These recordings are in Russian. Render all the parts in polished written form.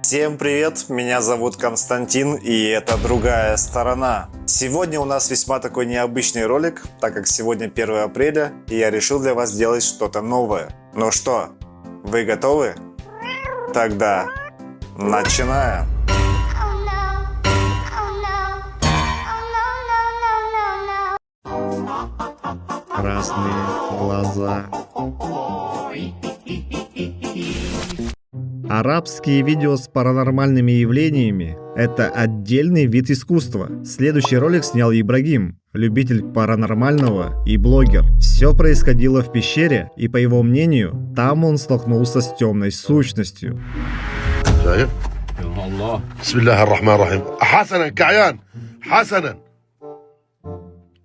Всем привет, меня зовут Константин, и это «Другая сторона». Сегодня у нас весьма такой необычный ролик, так как сегодня 1 апреля, и я решил для вас сделать что-то новое. Ну что, вы готовы? Тогда начинаем. Красные глаза. Арабские видео с паранормальными явлениями – это отдельный вид искусства. Следующий ролик снял Ибрагим, любитель паранормального и блогер. Все происходило в пещере, и по его мнению, там он столкнулся с темной сущностью. شايف؟ الله بسم الله الرحمن الرحيم. حسنا كعيان حسنا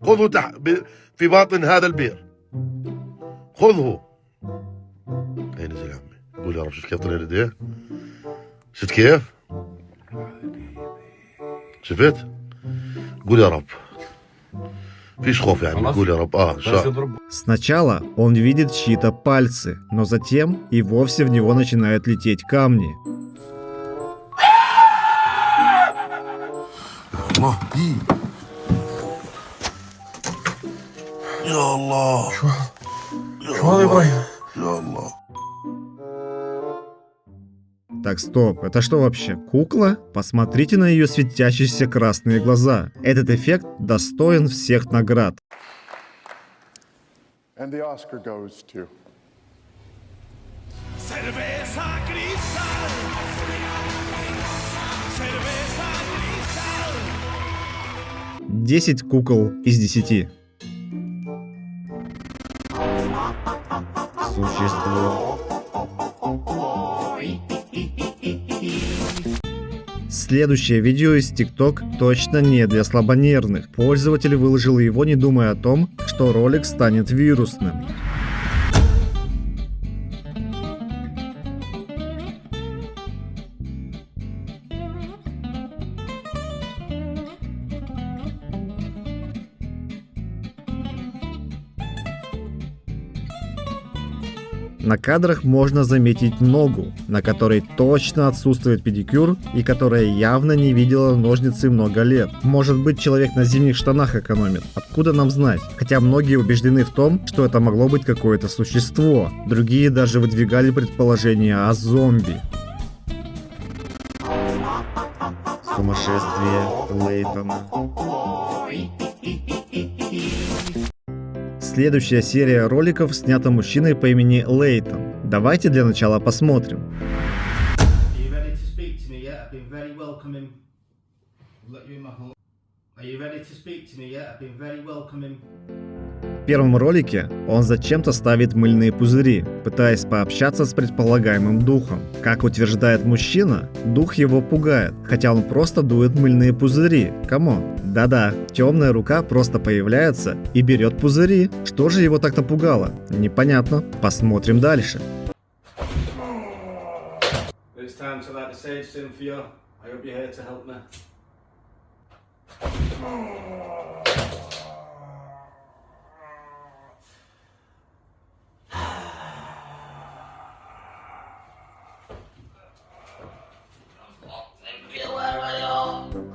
خذه في باطن هذا البئر خذه. اي نزل يا عمي قول يا رب. شفت كيف طلع يديه؟ شفت كيف؟ شفت؟ قول يا رب. فيش خوف يعني قول يا رب. Сначала он видит чьи-то пальцы, но затем и вовсе в него начинают лететь камни. يا الله شو هذا ابراهيم؟ يا الله. Так, стоп, это что вообще, кукла? Посмотрите на ее светящиеся красные глаза. Этот эффект достоин всех наград. And the Oscar goes to... Cerveza cristal. Cerveza cristal. 10 кукол из 10. Существо. Следующее видео из TikTok точно не для слабонервных. Пользователь выложил его, не думая о том, что ролик станет вирусным. На кадрах можно заметить ногу, на которой точно отсутствует педикюр и которая явно не видела ножницы много лет. Может быть, человек на зимних штанах экономит. Откуда нам знать? Хотя многие убеждены в том, что это могло быть какое-то существо. Другие даже выдвигали предположение о зомби. Сумасшествие Лейтона. Следующая серия роликов снята мужчиной по имени Лейтон. Давайте для начала посмотрим. В первом ролике он зачем-то ставит мыльные пузыри, пытаясь пообщаться с предполагаемым духом. Как утверждает мужчина, дух его пугает, хотя он просто дует мыльные пузыри. Камон. Да-да, темная рука просто появляется и берет пузыри. Что же его так напугало? Непонятно. Посмотрим дальше.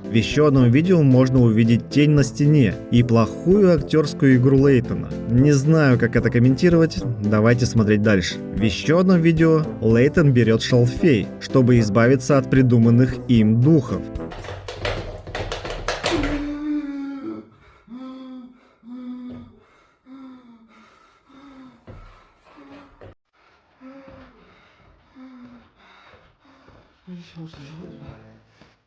В еще одном видео можно увидеть тень на стене и плохую актерскую игру Лейтона. Не знаю, как это комментировать, давайте смотреть дальше. В еще одном видео Лейтон берет шалфей, чтобы избавиться от придуманных им духов.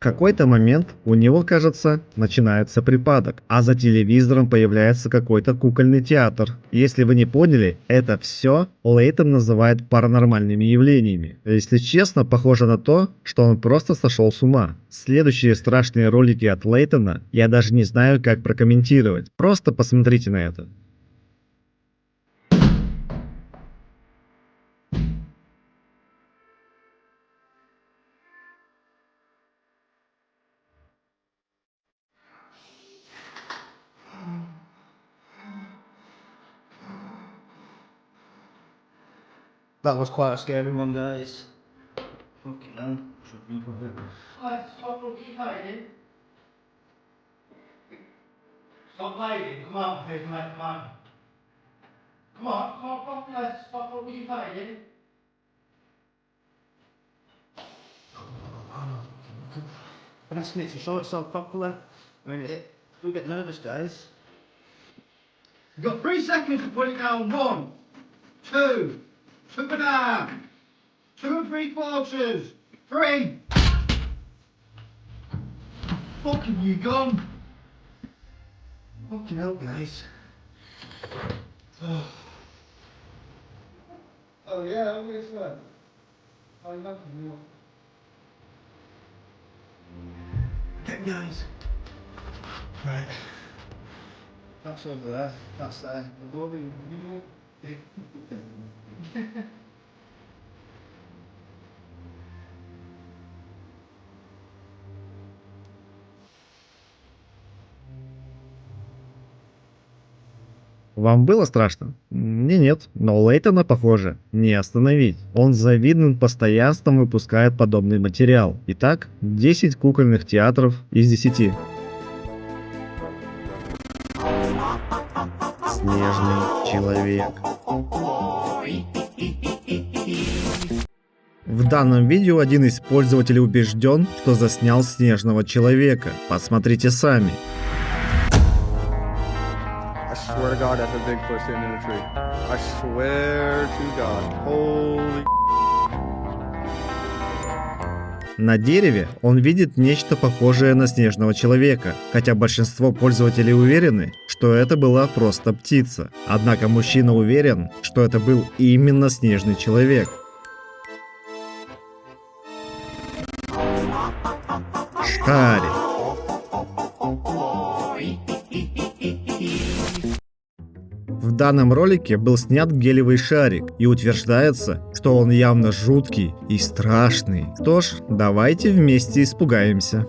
В какой-то момент у него, кажется, начинается припадок, а за телевизором появляется какой-то кукольный театр. Если вы не поняли, это все Лейтон называет паранормальными явлениями. Если честно, похоже на то, что он просто сошел с ума. Следующие страшные ролики от Лейтона я даже не знаю, как прокомментировать. Просто посмотрите на это. That was quite a scary one, guys. Fucking hell. Stop hiding. Come on, big man, come on. Come on, let's stop fucking hiding. That's it, to show itself properly. I mean, don't get nervous, guys. You've got 3 seconds to put it down. 1, 2, 2.5, 2 3/4, 3. Fucking you gone. Fucking hell, guys. Oh yeah, I'm gonna swear. I love you. Get guys. Right. That's over there. That's there. Above you. Вам было страшно? Мне нет, но Лейтона, похоже, не остановить. Он с завидным постоянством выпускает подобный материал. Итак, 10 кукольных театров из 10. Снежный человек. В данном видео один из пользователей убежден, что заснял снежного человека. Посмотрите сами. I swear to God, that's a Bigfoot sitting in a tree. I swear to God. Holy. На дереве он видит нечто похожее на снежного человека, хотя большинство пользователей уверены, что это была просто птица. Однако мужчина уверен, что это был именно снежный человек. Шарик. В данном ролике был снят гелевый шарик, и утверждается, что он явно жуткий и страшный. Что ж, давайте вместе испугаемся.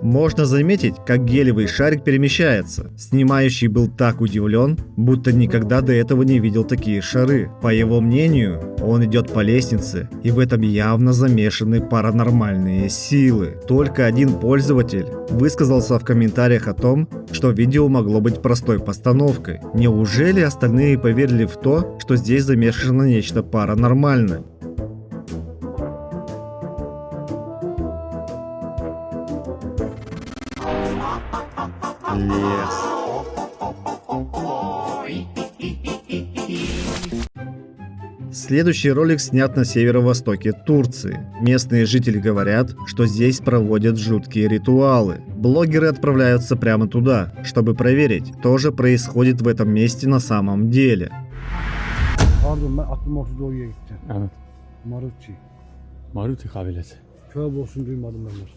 Можно заметить, как гелевый шарик перемещается. Снимающий был так удивлен, будто никогда до этого не видел такие шары. По его мнению, он идет по лестнице, и в этом явно замешаны паранормальные силы. Только один пользователь высказался в комментариях о том, что видео могло быть простой постановкой. Неужели остальные поверили в то, что здесь замешано нечто паранормальное? Лес. Следующий ролик снят на северо-востоке Турции. Местные жители говорят, что здесь проводят жуткие ритуалы. Блогеры отправляются прямо туда, чтобы проверить, что же происходит в этом месте на самом деле. Pardon, ben aklım ortada oraya gitti. Evet. Maruti. Maruti kabilesi. Tövbe olsun duymadım ben bunu.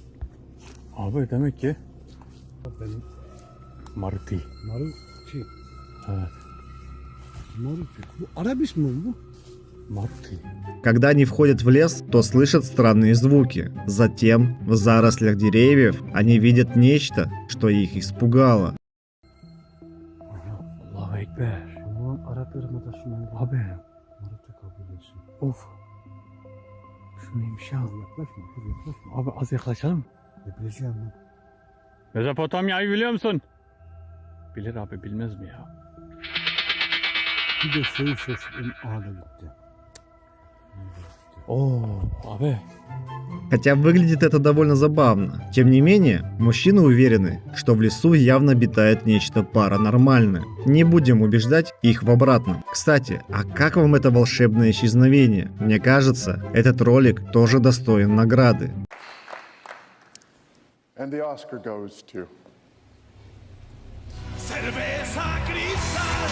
Abi demek ki Benim Maruti. Maruti. Evet. Maruti. Bu Arap ismi mi bu? Maruti. Когда они входят в лес, то слышат странные звуки. Затем, в зарослях деревьев, они видят нечто, что их испугало. Allahu Ekber. Allah'ın Arap Yarımadası'ndan gelen Abi. Maruti kabilesi. Of. Şu neymiş ya? Yaklaşma, dur yaklaşma. Abi az yaklaşalım. Ne bileceğim ben. Mezopotamya'yı biliyor musun? Bilir abi, bilmez mi ya? Bir de şeyi şaşırdım, ağda gitti. Oo abi. Хотя выглядит это довольно забавно. Тем не менее, мужчины уверены, что в лесу явно обитает нечто паранормальное. Не будем убеждать их в обратном. Кстати, а как вам это волшебное исчезновение? Мне кажется, этот ролик тоже достоин награды. And the Oscar goes to... Cerveza cristal.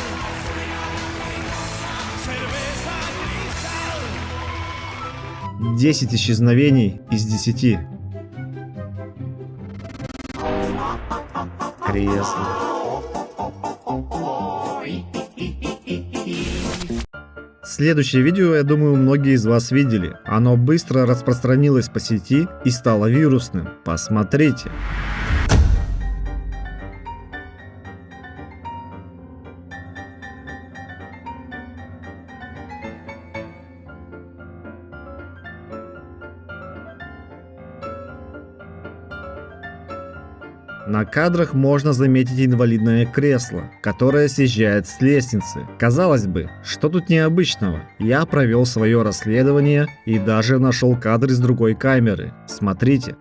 Cerveza cristal. 10 исчезновений из 10. Кресло. Следующее видео, я думаю, многие из вас видели. Оно быстро распространилось по сети и стало вирусным. Посмотрите. На кадрах можно заметить инвалидное кресло, которое съезжает с лестницы. Казалось бы, что тут необычного? Я провел свое расследование и даже нашел кадр из другой камеры. Смотрите.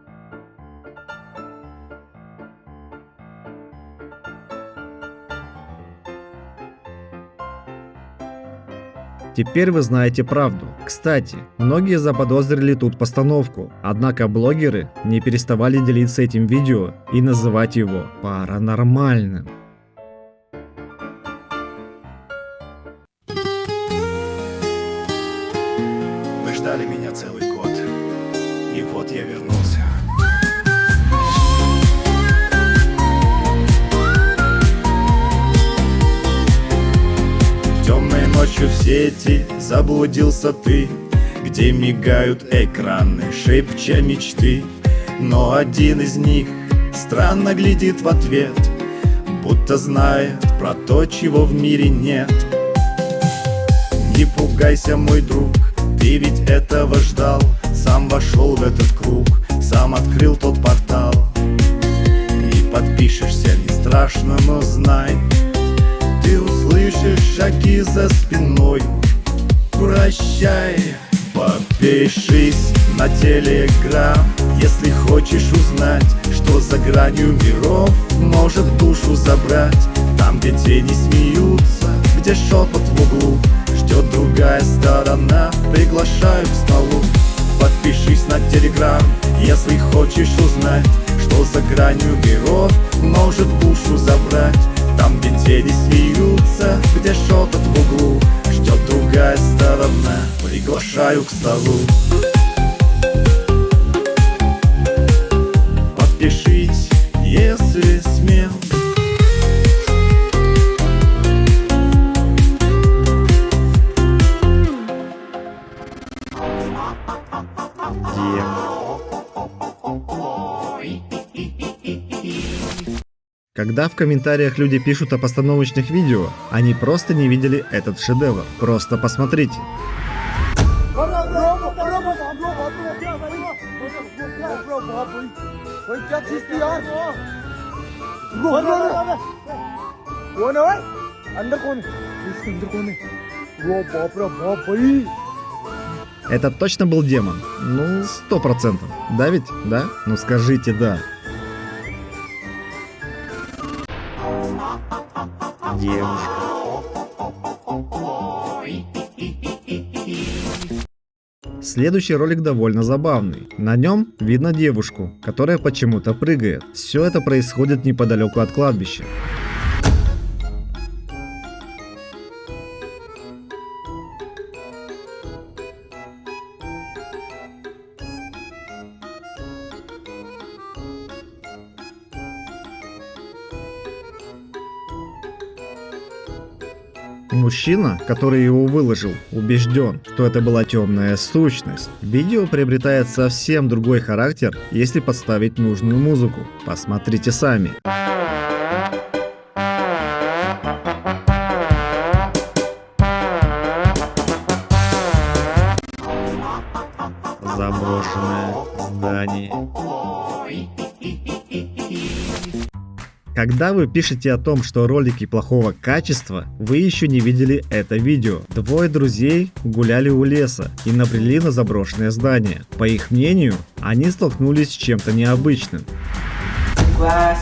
Теперь вы знаете правду. Кстати, многие заподозрили тут постановку, однако блогеры не переставали делиться этим видео и называть его паранормальным. Вы ждали меня целый год, и вот я вернулся. Темной ночью в сети заблудился ты, где мигают экраны, шепча мечты. Но один из них странно глядит в ответ, будто знает про то, чего в мире нет. Не пугайся, мой друг, ты ведь этого ждал. Сам вошел в этот круг, сам открыл тот портал. И подпишешься, не страшно, но знай, ты услышишь шаги за спиной. Прощай, подпишись на Телеграм, если хочешь узнать, что за гранью миров может душу забрать. Там, где тени смеются, где шепот в углу, ждет другая сторона, приглашаю к столу. Подпишись на Телеграм, если хочешь узнать, что за гранью миров может душу забрать. Там, где тени смеются, где шепот в углу, ждет другая сторона, приглашаю к столу. Подпишись, если смел. Когда в комментариях люди пишут о постановочных видео, они просто не видели этот шедевр. Просто посмотрите. Это точно был демон? Ну, 100%. Да ведь? Да? Ну скажите да. Девушка. Следующий ролик довольно забавный. На нем видно девушку, которая почему-то прыгает. Все это происходит неподалеку от кладбища. Мужчина, который его выложил, убежден, что это была темная сущность. Видео приобретает совсем другой характер, если подставить нужную музыку. Посмотрите сами. Заброшенное здание. Когда вы пишете о том, что ролики плохого качества, вы еще не видели это видео. Двое друзей гуляли у леса и набрели на заброшенное здание. По их мнению, они столкнулись с чем-то необычным. Where?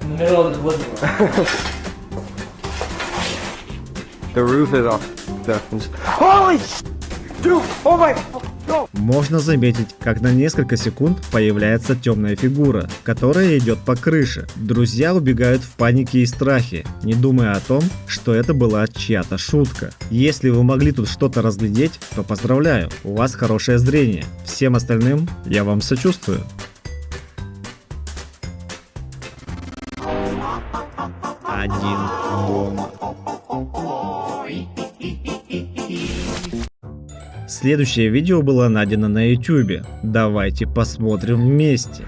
In the middle of the living room. The roof is off. Holy dude! Oh my! No! Можно заметить, как на несколько секунд появляется темная фигура, которая идет по крыше. Друзья убегают в панике и страхе, не думая о том, что это была чья-то шутка. Если вы могли тут что-то разглядеть, то поздравляю, у вас хорошее зрение. Всем остальным я вам сочувствую. Один дома. Следующее видео было найдено на YouTube. Давайте посмотрим вместе.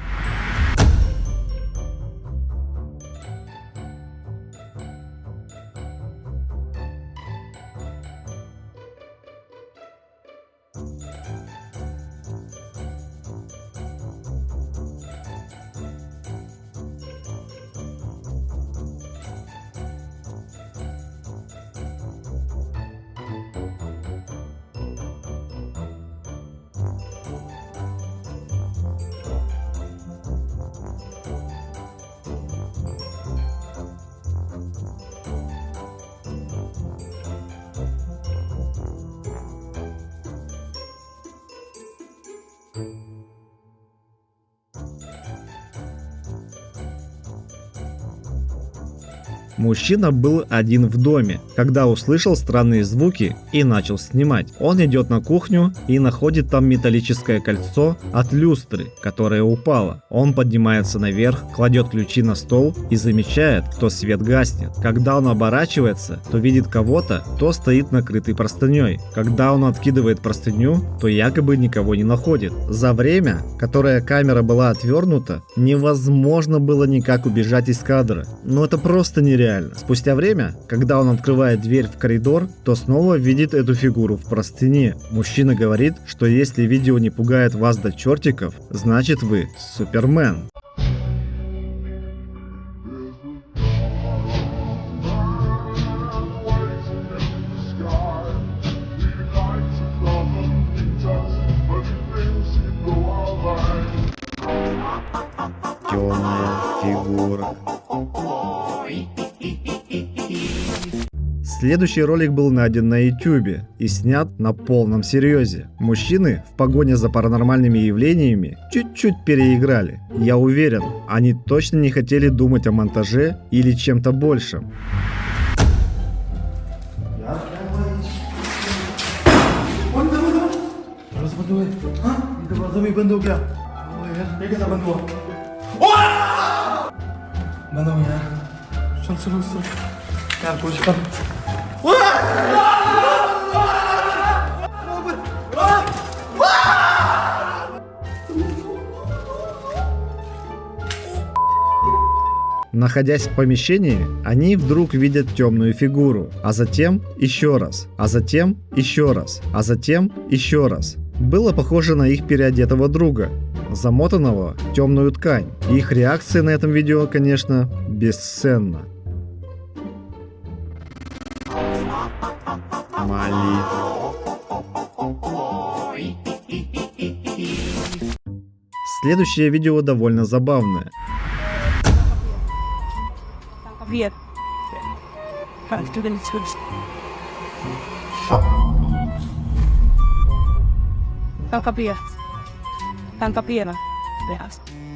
Мужчина был один в доме, когда услышал странные звуки и начал снимать. Он идет на кухню и находит там металлическое кольцо от люстры, которое упало. Он поднимается наверх, кладет ключи на стол и замечает, что свет гаснет. Когда он оборачивается, то видит кого-то, кто стоит накрытый простыней. Когда он откидывает простыню, то якобы никого не находит. За время, которое камера была отвернута, невозможно было никак убежать из кадра. Но это просто нереально. Спустя время, когда он открывает дверь в коридор, то снова видит эту фигуру в простыне. Мужчина говорит, что если видео не пугает вас до чертиков, значит вы Супермен. Темная фигура. Следующий ролик был найден на YouTube и снят на полном серьезе. Мужчины в погоне за паранормальными явлениями чуть-чуть переиграли. Я уверен, они точно не хотели думать о монтаже или чем-то большем. Находясь в помещении, они вдруг видят темную фигуру, а затем еще раз, а затем еще раз, а затем еще раз. Было похоже на их переодетого друга, замотанного в темную ткань. Их реакция на этом видео, конечно, бесценна. Молитва. Следующее видео довольно забавное. Привет.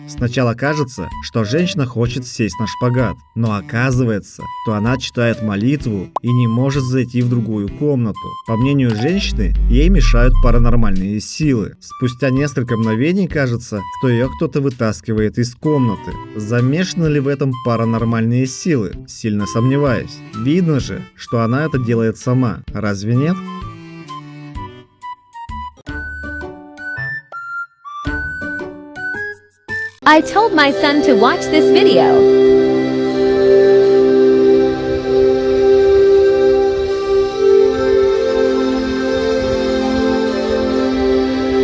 Сначала кажется, что женщина хочет сесть на шпагат, но оказывается, что она читает молитву и не может зайти в другую комнату. По мнению женщины, ей мешают паранормальные силы. Спустя несколько мгновений кажется, что ее кто-то вытаскивает из комнаты. Замешаны ли в этом паранормальные силы? Сильно сомневаюсь. Видно же, что она это делает сама. Разве нет? I told my son to watch this video.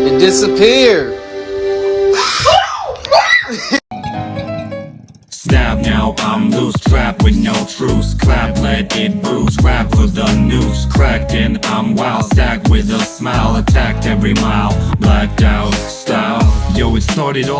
It disappeared. I'm loose, trapped with no truce. Clap, let it bruise. Rap for the news. Cracked in, I'm wild. Stacked with a smile. Attacked every mile. Blacked out style. Yo, it started all